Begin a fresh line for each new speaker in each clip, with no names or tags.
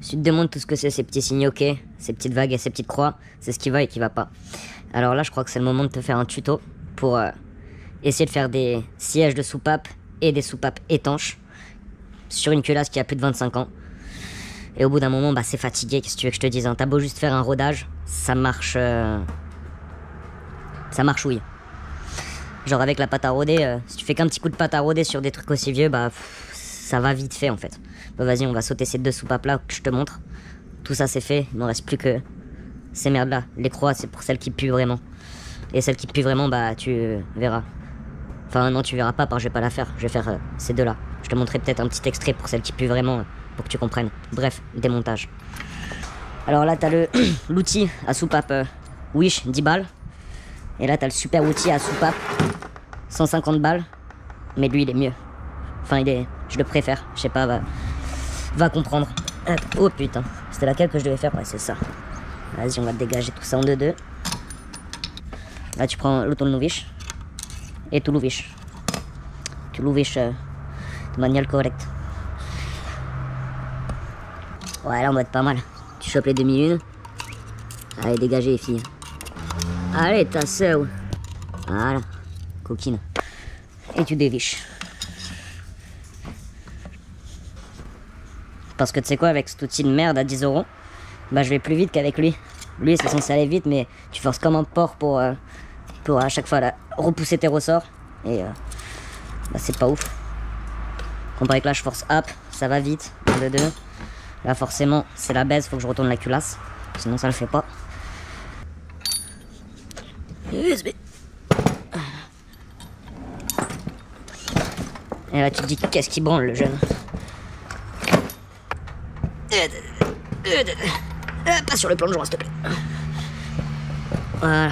Si tu te demandes tout ce que c'est, ces petits signes OK, ces petites vagues et ces petites croix, c'est ce qui va et qui va pas. Alors là, je crois que c'est le moment de te faire un tuto pour essayer de faire des sièges de soupape et des soupapes étanches sur une culasse qui a plus de 25 ans. Et au bout d'un moment, bah c'est fatigué, qu'est-ce que tu veux que je te dise, hein. T'as beau juste faire un rodage, ça marche... ça marchouille. Genre avec la pâte à rôder, si tu fais qu'un petit coup de pâte à rôder sur des trucs aussi vieux, bah ça va vite fait en fait. Bah vas-y, on va sauter ces deux soupapes là que je te montre. Tout ça c'est fait, il ne reste plus que ces merdes là. Les croix c'est pour celles qui puent vraiment. Et celles qui puent vraiment, bah tu verras. Enfin non, tu verras pas, parce que je vais pas la faire. Je vais faire ces deux là. Je te montrerai peut-être un petit extrait pour celles qui puent vraiment, pour que tu comprennes. Bref, démontage. Alors là t'as le l'outil à soupape Wish 10 balles. Et là t'as le super outil à soupape 150 balles. Mais lui il est mieux. Enfin je le préfère, je sais pas, va comprendre. Oh putain, c'était laquelle que je devais faire? Ouais c'est ça. Vas-y, on va dégager tout ça en deux. Là tu prends l'autolouvish et tout louvish. Tu louvish de manière correcte. Ouais là on va être pas mal. Tu chopes les demi-lunes. Allez dégagez les filles. Allez ta sœur. Voilà, coquine. Et tu déviches. Parce que tu sais quoi, avec cet outil de merde à 10 €, bah je vais plus vite qu'avec lui. Lui c'est censé aller vite, mais tu forces comme un porc pour à chaque fois là, repousser tes ressorts. Et bah c'est pas ouf. Comparé que là je force up, ça va vite, 1, 2, 2. Là forcément c'est la baise, faut que je retourne la culasse. Sinon ça le fait pas. USB. Et là tu te dis qu'est-ce qui branle le jeune. Pas sur le plan de joint s'il te plaît. Voilà.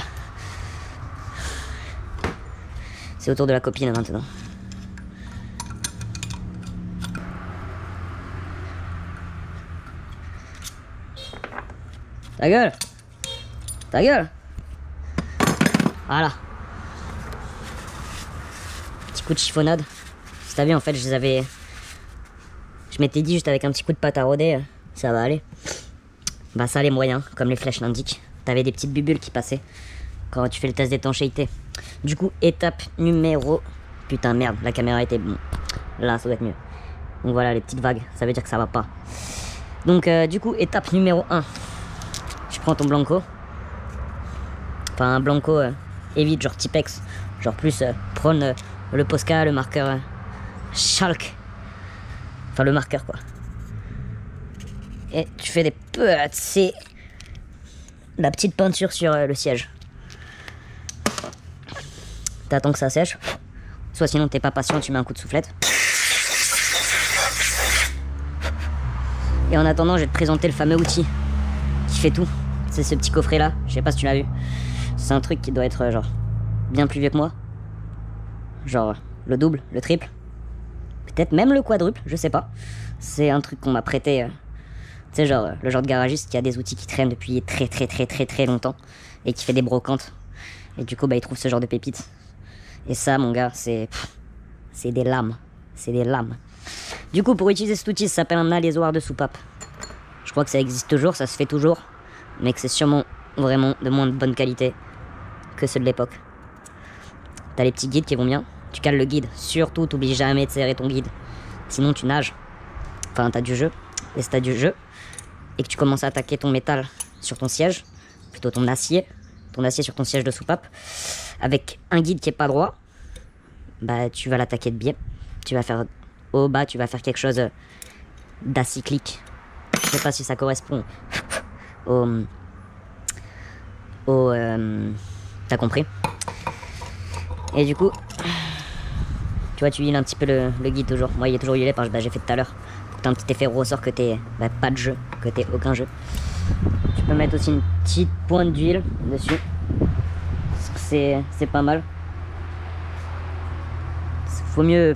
C'est autour de la copine maintenant. Ta gueule. Ta gueule. Voilà. Petit coup de chiffonnade. Si t'as vu en fait je m'étais dit juste avec un petit coup de pâte à rôder, ça va aller. Bah ça allait moyen, comme les flèches l'indiquent. T'avais des petites bulles qui passaient quand tu fais le test d'étanchéité. Du coup, étape numéro... Putain merde, la caméra était... Bon, là, ça doit être mieux. Donc voilà, les petites vagues, ça veut dire que ça va pas. Donc du coup, étape numéro 1. Tu prends ton blanco. Enfin un blanco évite, genre Tipex. Genre plus prône le Posca, le marqueur Schalke. Enfin le marqueur quoi. Et tu fais des petits... La petite peinture sur le siège. T'attends que ça sèche. Soit sinon t'es pas patient, tu mets un coup de soufflette. Et en attendant, je vais te présenter le fameux outil qui fait tout. C'est ce petit coffret là, je sais pas si tu l'as vu. C'est un truc qui doit être genre bien plus vieux que moi. Genre le double, le triple. Peut-être même le quadruple, je sais pas. C'est un truc qu'on m'a prêté. Tu sais, genre le genre de garagiste qui a des outils qui traînent depuis très longtemps et qui fait des brocantes. Et du coup, bah, il trouve ce genre de pépites. Et ça, mon gars, c'est des lames. C'est des lames. Du coup, pour utiliser cet outil, ça s'appelle un alésoir de soupape. Je crois que ça existe toujours, ça se fait toujours. Mais que c'est sûrement vraiment de moins de bonne qualité que ceux de l'époque. T'as les petits guides qui vont bien. Tu cales le guide. Surtout, t'oublies jamais de serrer ton guide. Sinon, tu nages. Enfin, t'as du jeu. Et si t'as du jeu, et que tu commences à attaquer ton métal sur ton siège, plutôt ton acier sur ton siège de soupape, avec un guide qui est pas droit, bah tu vas l'attaquer de biais. Tu vas faire au bas, tu vas faire quelque chose d'acyclique. Je sais pas si ça correspond t'as compris. Et du coup, tu vois, tu huiles un petit peu le guide toujours. Moi, il est toujours huilé parce que j'ai fait tout à l'heure. Pour que t'aies un petit effet ressort que t'aies pas de jeu, que t'aies aucun jeu. Tu peux mettre aussi une petite pointe d'huile dessus. C'est pas mal. Faut mieux,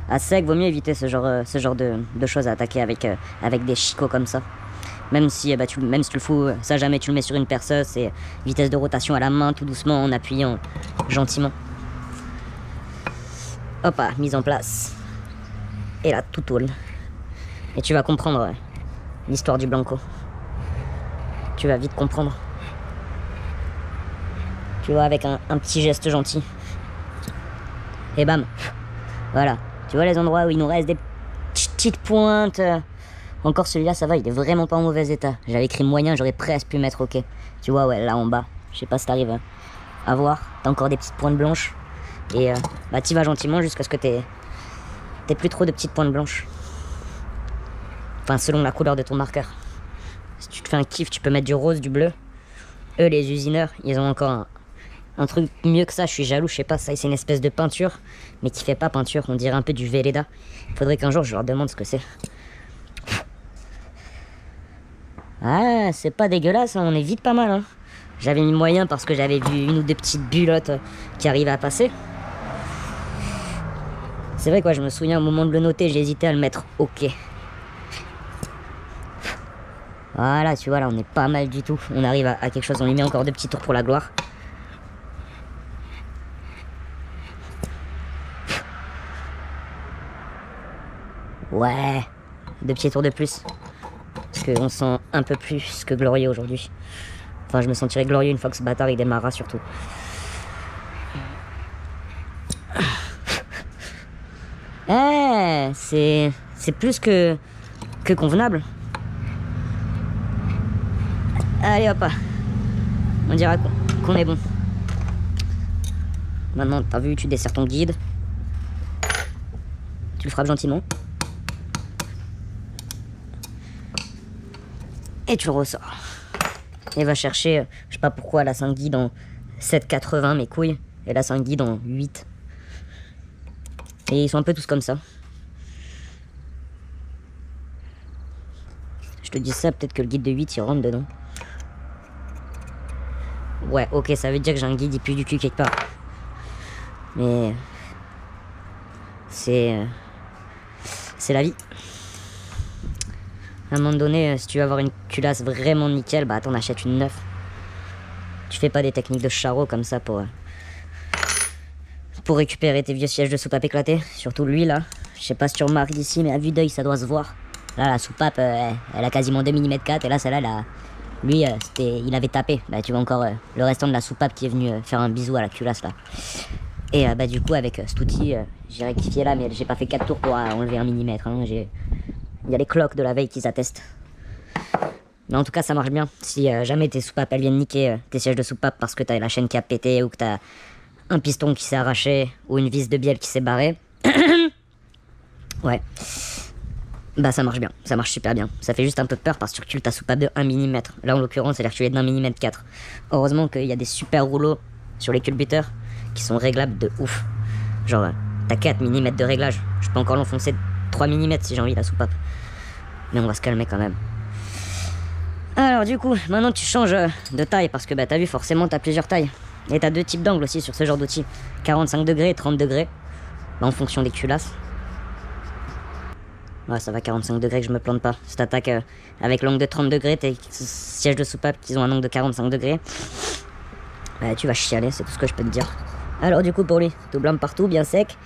à sec, vaut mieux éviter ce genre de choses à attaquer avec des chicots comme ça. Même si tu le fous, ça jamais tu le mets sur une perceuse, c'est vitesse de rotation à la main, tout doucement, en appuyant gentiment. Hop, mise en place. et la toutoune. Et tu vas comprendre l'histoire du Blanco. Tu vas vite comprendre. Tu vois, avec un petit geste gentil. Et bam. Voilà. Tu vois les endroits où il nous reste des petites pointes. Encore celui-là, ça va, il est vraiment pas en mauvais état. J'avais écrit moyen, j'aurais presque pu mettre ok. Tu vois, ouais, là en bas. Je sais pas si t'arrives à voir. T'as encore des petites pointes blanches. Et bah t'y vas gentiment jusqu'à ce que t'aies plus trop de petites pointes blanches. Enfin, selon la couleur de ton marqueur. Si tu te fais un kiff, tu peux mettre du rose, du bleu. Eux, les usineurs, ils ont encore un truc mieux que ça. Je suis jaloux, je sais pas, ça c'est une espèce de peinture, mais qui fait pas peinture, on dirait un peu du Velleda. Faudrait qu'un jour je leur demande ce que c'est. Ah, c'est pas dégueulasse, hein, on est vite pas mal. Hein. J'avais mis moyen parce que j'avais vu une ou deux petites bulottes qui arrivaient à passer. C'est vrai quoi, je me souviens au moment de le noter, j'ai hésité à le mettre ok. Voilà, tu vois, là on est pas mal du tout. On arrive à quelque chose, on lui met encore deux petits tours pour la gloire. Ouais, deux petits tours de plus. Parce qu'on se sent un peu plus que glorieux aujourd'hui. Enfin, je me sentirais glorieux une fois que ce bâtard il démarrera surtout. Eh, c'est plus que convenable. Allez hop, on dira qu'on est bon. Maintenant, t'as vu, tu desserres ton guide. Tu le frappes gentiment. Et tu le ressors. Et va chercher, je sais pas pourquoi, la 5 guide en 7,80 mes couilles. Et la 5 guide en 8. Et ils sont un peu tous comme ça. Je te dis ça, peut-être que le guide de 8 il rentre dedans. Ouais, ok, ça veut dire que j'ai un guide qui pue du cul quelque part. Mais c'est la vie. À un moment donné, si tu veux avoir une culasse vraiment nickel, bah t'en achètes une neuve. Tu fais pas des techniques de charreau comme ça pour récupérer tes vieux sièges de soupape éclatés. Surtout lui là. Je sais pas si tu remarques d'ici, mais à vue d'œil ça doit se voir. Là la soupape, elle a quasiment 2 mm 4 et là celle-là, lui, il avait tapé. Bah tu vois encore le restant de la soupape qui est venu faire un bisou à la culasse là. Et bah du coup avec cet outil, j'ai rectifié là, mais j'ai pas fait 4 tours pour enlever 1 mm. Hein. Il y a les cloques de la veille qui attestent. Mais en tout cas ça marche bien. Si jamais tes soupapes elles viennent niquer tes sièges de soupape parce que t'as la chaîne qui a pété ou que t'as un piston qui s'est arraché ou une vis de bielle qui s'est barrée. Ouais. Bah ça marche bien, ça marche super bien. Ça fait juste un peu peur parce que tu recules ta soupape de 1 mm. Là en l'occurrence elle est reculée de 1 mm 4. Heureusement qu'il y a des super rouleaux sur les culbuteurs qui sont réglables de ouf. Genre t'as 4 mm de réglage. Je peux encore l'enfoncer 3 mm si j'ai envie la soupape. Mais on va se calmer quand même. Alors du coup, maintenant tu changes de taille parce que bah t'as vu forcément t'as plusieurs tailles. Et t'as deux types d'angles aussi sur ce genre d'outil. 45 degrés et 30 degrés. Bah, en fonction des culasses. Ouais, ça va 45 degrés que je me plante pas. Si t'attaques avec l'angle de 30 degrés, tes sièges de soupape qui ont un angle de 45 degrés, bah tu vas chialer, c'est tout ce que je peux te dire. Alors du coup pour lui, tout blanc partout, bien sec.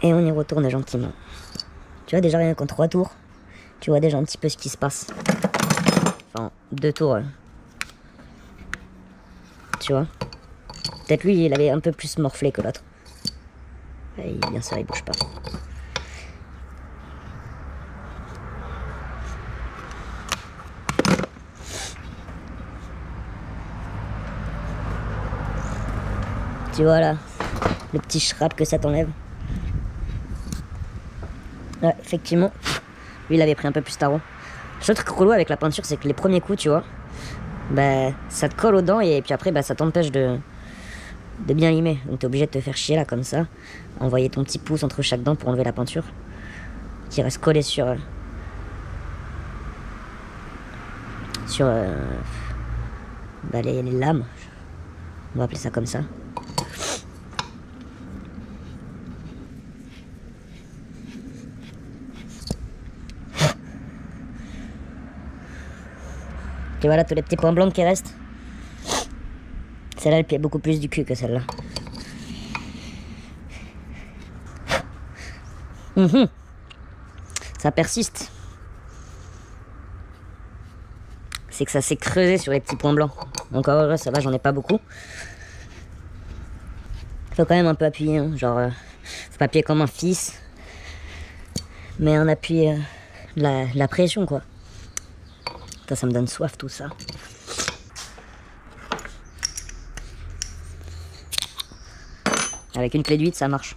Et on y retourne gentiment. Tu vois déjà rien qu'en 3 tours, tu vois déjà un petit peu ce qui se passe. Enfin, 2 tours. Tu vois. Peut-être lui, il avait un peu plus morflé que l'autre. Il est bien serré, il bouge pas. Tu vois là, le petit schrap que ça t'enlève. Ouais, effectivement, lui il avait pris un peu plus tarot. Le seul truc relou avec la peinture, c'est que les premiers coups, tu vois, bah ça te colle aux dents et puis après bah ça t'empêche de bien limer. Donc t'es obligé de te faire chier là comme ça, envoyer ton petit pouce entre chaque dent pour enlever la peinture qui reste collée sur bah, les lames. On va appeler ça comme ça. Et voilà tous les petits points blancs qui restent. Celle-là elle pied beaucoup plus du cul que celle-là. Ça persiste. C'est que ça s'est creusé sur les petits points blancs. Encore heureux, ça va, j'en ai pas beaucoup. Faut quand même un peu appuyer, hein. Genre, faut pas appuyer comme un fils, mais un appui, la pression, quoi. Ça me donne soif, tout ça. Avec une clé d'huile, ça marche.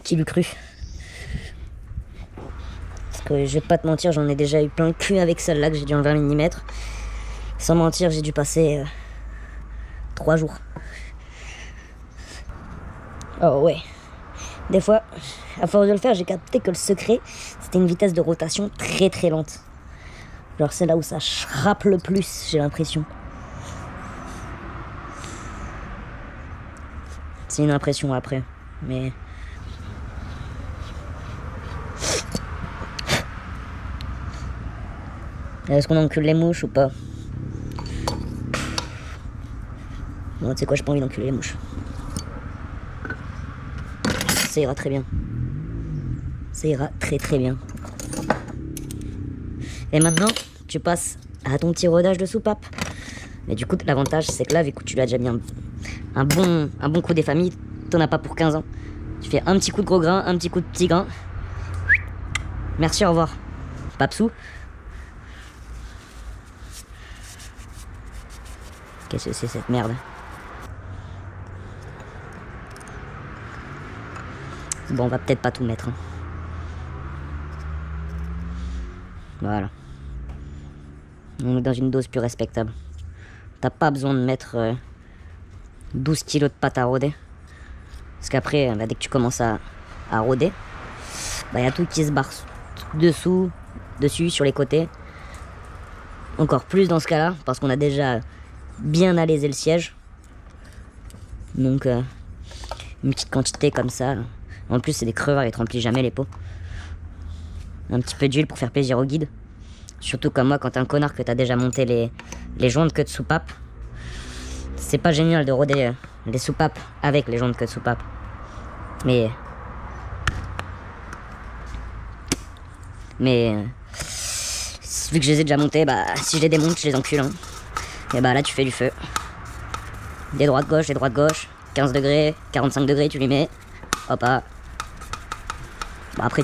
Qui l'eût cru? Parce que je vais pas te mentir, j'en ai déjà eu plein le cul avec celle-là que j'ai dû en 20 mm. Sans mentir, j'ai dû passer 3 jours. Oh ouais. Des fois, à force de le faire, j'ai capté que le secret, c'était une vitesse de rotation très très lente. Genre c'est là où ça schrappe le plus, j'ai l'impression. C'est une impression après, mais... Est-ce qu'on encule les mouches ou pas? Bon, tu sais quoi, j'ai pas envie d'enculer les mouches. Ça ira très bien. Ça ira très très bien. Et maintenant, tu passes à ton petit rodage de soupape. Mais du coup, l'avantage, c'est que là, vu que tu lui as déjà mis un bon coup des familles, t'en as pas pour 15 ans. Tu fais un petit coup de gros grain, un petit coup de petit grain. Merci, au revoir. Papsou. Qu'est-ce que c'est cette merde? Bon, on va peut-être pas tout mettre. Hein. Voilà. On est dans une dose plus respectable. T'as pas besoin de mettre 12 kilos de pâte à rôder. Parce qu'après, bah, dès que tu commences à rôder, bah, y a tout qui se barre dessous, dessus, sur les côtés. Encore plus dans ce cas-là, parce qu'on a déjà bien alésé le siège. Donc, une petite quantité comme ça. En plus, c'est des crevards, ils te remplissent jamais les pots. Un petit peu d'huile pour faire plaisir au guide. Surtout comme moi, quand t'es un connard que t'as déjà monté les joints de queue de soupape. C'est pas génial de rôder les soupapes avec les joints de queue de soupape. Mais vu que je les ai déjà montés, bah si je les démonte, je les encule. Hein. Et bah là, tu fais du feu. Des droites-gauche, des droites-gauche. 15 degrés, 45 degrés, tu lui mets. Hop là. Bon, après,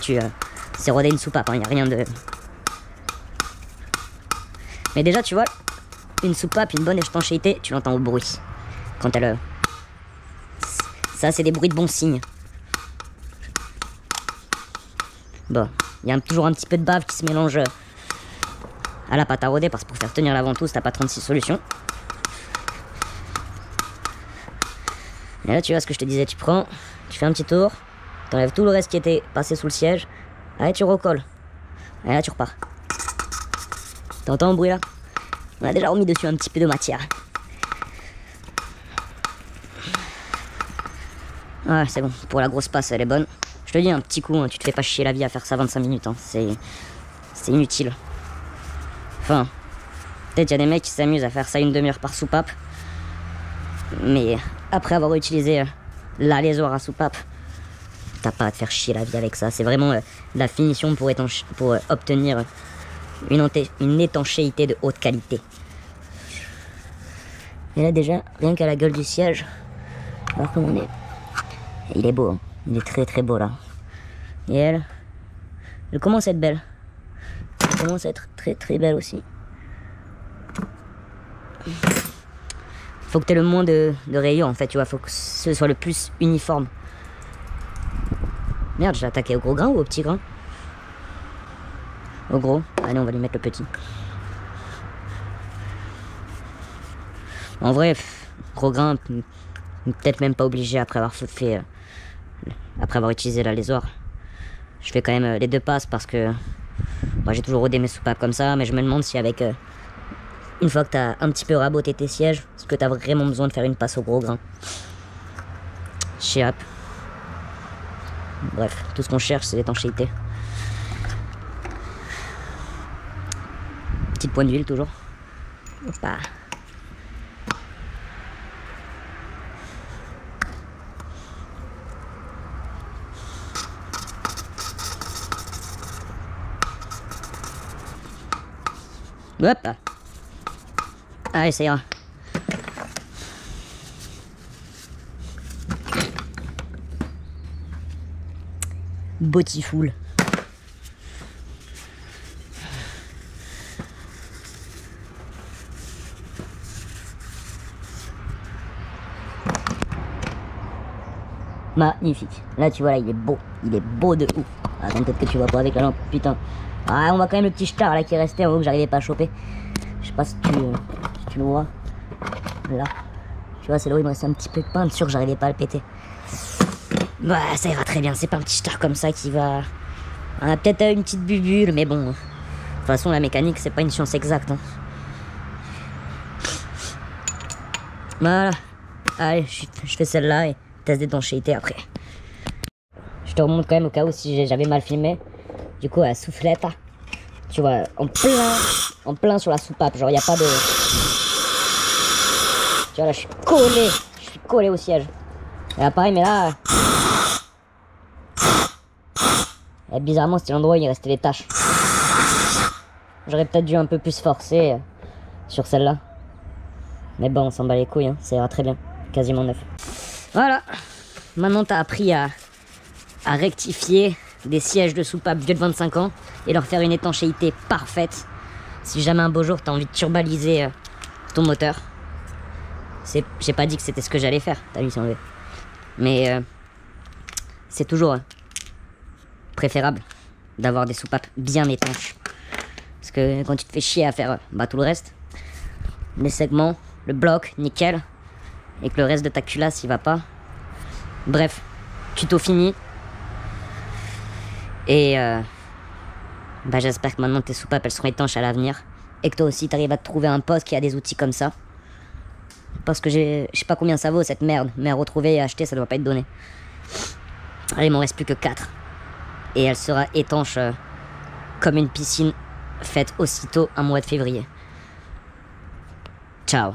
c'est rodé une soupape, hein, y a rien de... Mais déjà, tu vois, une soupape, une bonne étanchéité, tu l'entends au bruit. Quand elle... Ça, c'est des bruits de bon signe. Bon, il y a toujours un petit peu de bave qui se mélange à la pâte à rôder, parce que pour faire tenir la ventouse, t'as pas 36 solutions. Et là, tu vois ce que je te disais, tu prends, tu fais un petit tour, t'enlèves tout le reste qui était passé sous le siège, allez, tu recolles. Et là, tu repars. T'entends le bruit là? On a déjà remis dessus un petit peu de matière. Ouais, c'est bon. Pour la grosse passe, elle est bonne. Je te dis, un petit coup, hein, tu te fais pas chier la vie à faire ça 25 minutes. Hein. C'est inutile. Enfin, peut-être il y a des mecs qui s'amusent à faire ça une demi-heure par soupape. Mais après avoir utilisé l'alésoir à soupape, t'as pas à te faire chier la vie avec ça. C'est vraiment la finition pour obtenir une étanchéité de haute qualité. Et là déjà, rien qu'à la gueule du siège, alors comment on est. Il est beau, hein. Il est très très beau là. Et elle commence à être belle. Elle commence à être très très belle aussi. Faut que tu aies le moins de rayures en fait, tu vois, faut que ce soit le plus uniforme. Merde, j'ai attaqué au gros grain ou au petit grain? Au gros. Allez, on va lui mettre le petit. En vrai, gros grain, peut-être même pas obligé après avoir après avoir utilisé l'alésoir. Je fais quand même les deux passes parce que moi j'ai toujours rodé mes soupapes comme ça, mais je me demande si avec une fois que tu as un petit peu raboté tes sièges, est-ce que tu as vraiment besoin de faire une passe au gros grain. Chiap. Bref, tout ce qu'on cherche, c'est l'étanchéité. Petite pointe d'huile toujours. Hoppa. Hop là. Allez, ça ira. Botifoul. Magnifique. Là, tu vois, là, il est beau. Il est beau de ouf. Attends, peut-être que tu vois pas avec la lampe. Putain. Ah, on voit quand même le petit star là qui restait en haut que j'arrivais pas à choper. Je sais pas si tu le vois. Là. Tu vois, c'est là où il me restait un petit peu de pain. Sûr que j'arrivais pas à le péter. Bah, ça ira très bien. C'est pas un petit star comme ça qui va. On a peut-être une petite bubule, mais bon. De toute façon, la mécanique, c'est pas une science exacte. Hein. Voilà. Allez, je fais celle-là et test d'étanchéité après. Je te remonte quand même au cas où si j'avais mal filmé. Du coup, la soufflette, tu vois, en plein sur la soupape. Genre, il n'y a pas de... Tu vois, là, je suis collé au siège. Et là, pareil, mais là... Et bizarrement, c'était l'endroit où il restait les taches. J'aurais peut-être dû un peu plus forcer sur celle-là. Mais bon, on s'en bat les couilles, hein. Ça ira très bien. Quasiment neuf. Voilà. Maintenant, t'as appris à rectifier des sièges de soupape vieux de 25 ans et leur faire une étanchéité parfaite. Si jamais un beau jour, t'as envie de turbaliser ton moteur. J'ai pas dit que c'était ce que j'allais faire. T'as vu, c'est enlevé. Mais c'est toujours préférable d'avoir des soupapes bien étanches. Parce que quand tu te fais chier à faire tout le reste, les segments, le bloc, nickel, et que le reste de ta culasse il va pas. Bref, tuto fini. Et j'espère que maintenant tes soupapes elles seront étanches à l'avenir. Et que toi aussi t'arrives à te trouver un poste qui a des outils comme ça. Parce que je sais pas combien ça vaut cette merde. Mais à retrouver et à acheter ça doit pas être donné. Allez, il m'en reste plus que 4. Et elle sera étanche comme une piscine faite aussitôt un mois de février. Ciao.